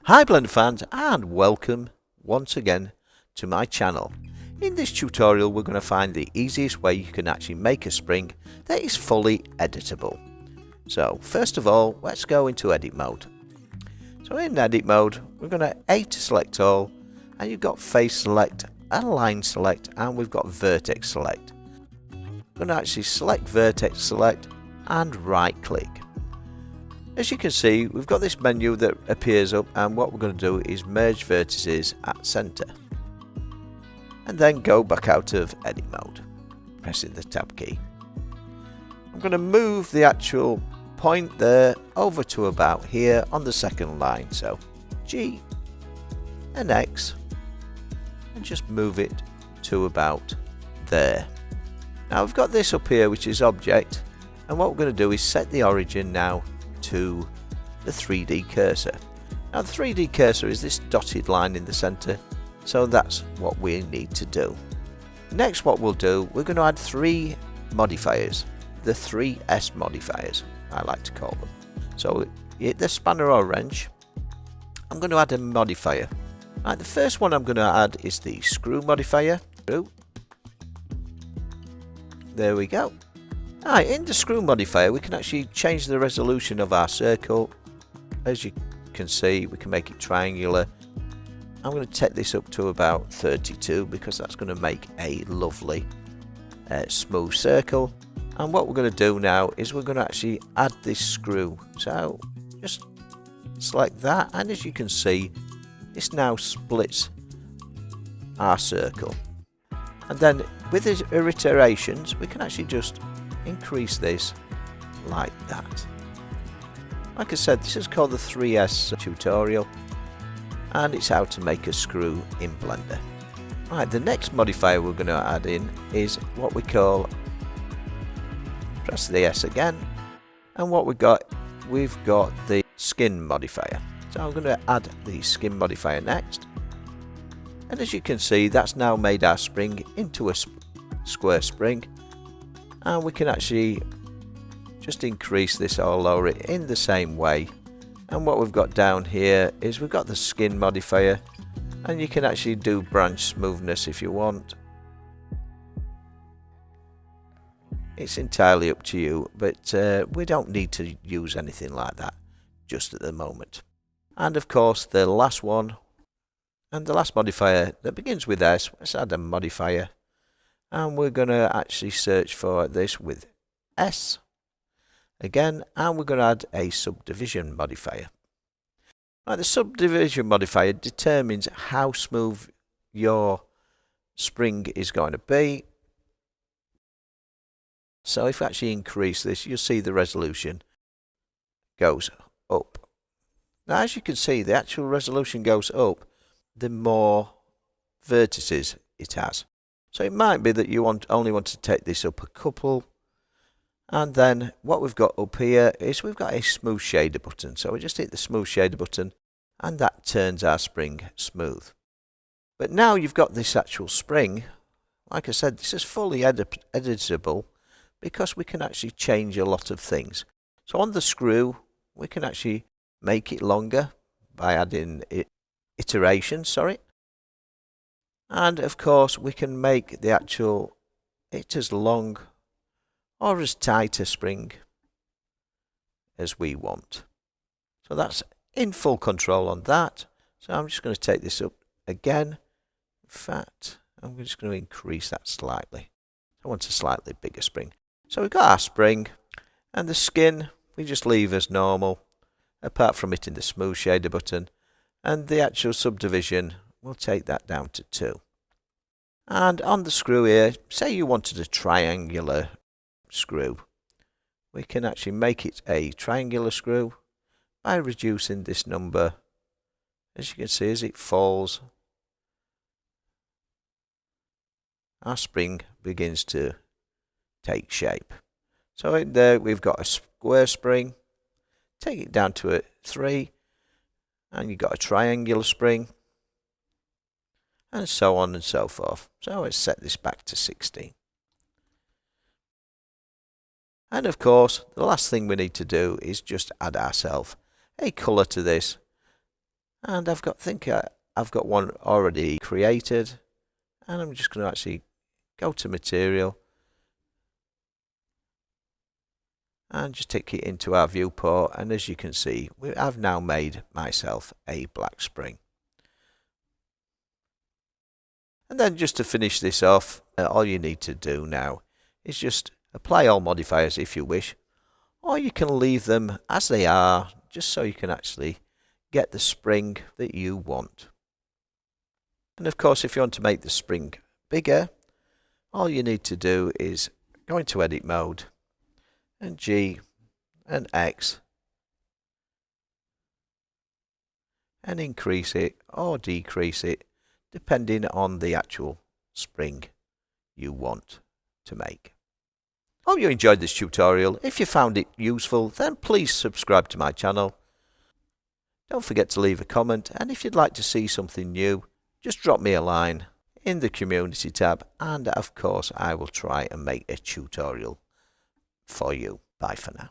Hi Blender fans, and welcome once again to my channel. In this tutorial we're going to find the easiest way you can actually make a spring that is fully editable. So first of all, let's go into edit mode. So in edit mode we're going to A to select all, and you've got face select and line select, and we've got vertex select. We're going to actually select vertex select and right click. As you can see, we've got this menu that appears up, and what we're going to do is merge vertices at center. And then go back out of edit mode, pressing the tab key. I'm going to move the actual point there over to about here on the second line, so G and X, and just move it to about there. Now we've got this up here which is object, and what we're going to do is set the origin now to the 3D cursor. Now the 3D cursor is this dotted line in the center, so that's what we need to do. Next, what we'll do, we're going to add three modifiers, the 3S modifiers I like to call them. So hit the spanner or wrench. I'm going to add a modifier. Right, the first one I'm going to add is the screw modifier. There we go. Alright, in the screw modifier we can actually change the resolution of our circle. As you can see, we can make it triangular. I'm going to take this up to about 32 because that's going to make a lovely smooth circle. And what we're going to do now is we're going to actually add this screw. So just select that, and as you can see, this now splits our circle. And then with these iterations we can actually just increase this like that. Like I said, this is called the 3S tutorial, and it's how to make a screw in Blender. Right, the next modifier we're going to add in is what we call, press the S again, and what we've got the skin modifier. So I'm going to add the skin modifier next, and as you can see, that's now made our spring into a square spring. And we can actually just increase this or lower it in the same way. And what we've got down here is we've got the skin modifier, and you can actually do branch smoothness if you want. It's entirely up to you, but we don't need to use anything like that just at the moment. And of course the last one, and the last modifier that begins with S, let's add a modifier. And we're going to actually search for this with S again, and we're going to add a subdivision modifier. Now, the subdivision modifier determines how smooth your spring is going to be. So if we actually increase this, you'll see the resolution goes up. Now as you can see, the actual resolution goes up the more vertices it has. So it might be that you only want to take this up a couple. And then what we've got up here is we've got a smooth shader button. So we just hit the smooth shader button, and that turns our spring smooth. But now you've got this actual spring. Like I said, this is fully editable because we can actually change a lot of things. So on the screw, we can actually make it longer by adding iterations, and of course we can make the actual it as long or as tight a spring as we want. So that's in full control on that. So I'm just going to take this up again. In fact, I'm just going to increase that slightly. I want a slightly bigger spring. So we've got our spring, and the skin we just leave as normal, apart from hitting the smooth shader button, and the actual subdivision we'll take that down to 2. And on the screw here, say you wanted a triangular screw, we can actually make it a triangular screw by reducing this number. As you can see, as it falls, our spring begins to take shape. So in there we've got a square spring, take it down to a 3, and you've got a triangular spring, and so on and so forth. So let's set this back to 16. And of course, the last thing we need to do is just add ourselves a colour to this. And I've got one already created, and I'm just going to actually go to material and just take it into our viewport, and as you can see, I've now made myself a black spring. And then just to finish this off, all you need to do now is just apply all modifiers if you wish, or you can leave them as they are, just so you can actually get the spring that you want. And of course, if you want to make the spring bigger, all you need to do is go into edit mode and G and X and increase it or decrease it depending on the actual spring you want to make. Hope you enjoyed this tutorial. If you found it useful, then please subscribe to my channel. Don't forget to leave a comment, and if you'd like to see something new, just drop me a line in the community tab, and of course I will try and make a tutorial for you. Bye for now.